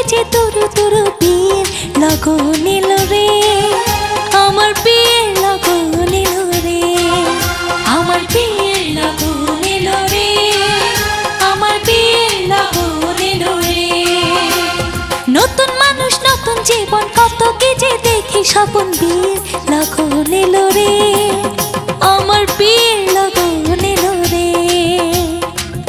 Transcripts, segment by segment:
বেজে তুরু তুরু বিয়ের লগন এলো রে, আমার বিয়ের লগন এলো রে, আমার বিয়ের লগন এলো রে, আমার বিয়ের লগন এলো রে। নতুন মানুষ নতুন জীবন কত কি যে দেখি স্বপন, বিয়ের লগন এলো রে, আমার বিয়ের লগন এলো রে।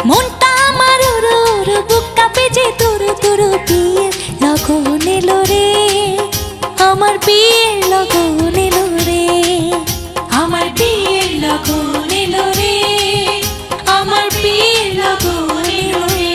মনটা আমার উড়ু উড়ু বুক কাঁপে যে তুরু তুরু, বিয়ের লগন এলো রে, আমার বিয়ের লগন এলো রে, আমার বিয়ের লগন এলো রে, আমার বিয়ের লগন এলো রে।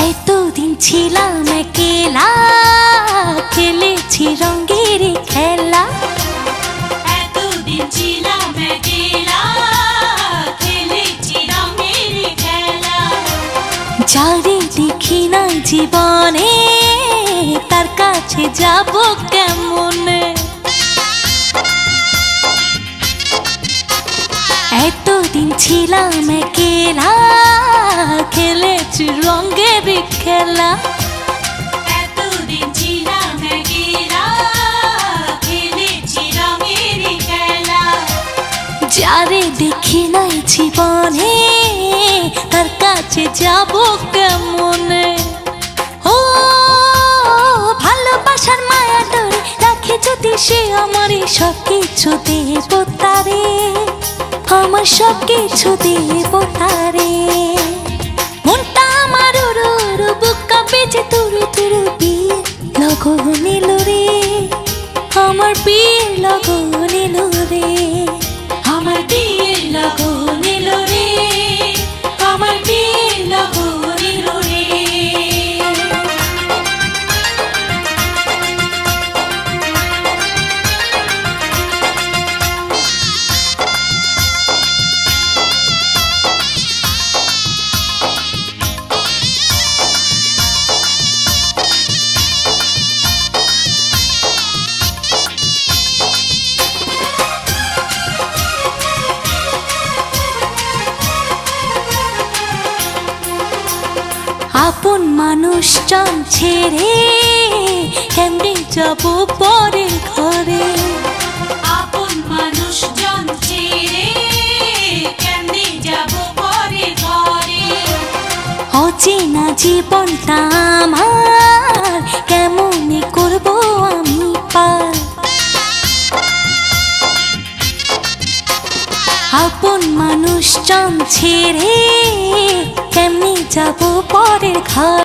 এতদিন ছিলাম একলা, খেলেছি রঙের খেলা, এতদিন ছিলাম একলা, খেলেছি রঙের খেলা। যারে দেখি নাই জীবনে তার কাছে যাব কেমনে। এতদিন ছিলাম একলা, খেলেছি রঙের খেলা, এতদিন ছিলাম একলা, খেলেছি রঙের খেলা। যারে দেখি নাই জীবনে তার কাছে যাব কেমনে। ও ভালোবাসার মায়া ধরে রাখে যদি সে, আমার সব কিছু দেব তারে, আমার সব কিছু দেব তারে। মনটা আমার উড়ু উড়ু বুক কাঁপে যে তুরু তুরু, বিয়ের লগন এলো রে, আমার বিয়ের লগন এলো রে, আমার বিয়ের লগন এলো রে, আমার বিয়ের লগন এলো রে। আপন মানুষজন ছেড়ে কেমনে যাব পরের ঘরে, আপন মানুষজন ছেড়ে কেমনে যাব পরের ঘরে। অচেনা জীবনটা আমার কেমনে করব আমি পার। আপন মানুষজন ছেড়ে কেমনে যাব পরের ঘর।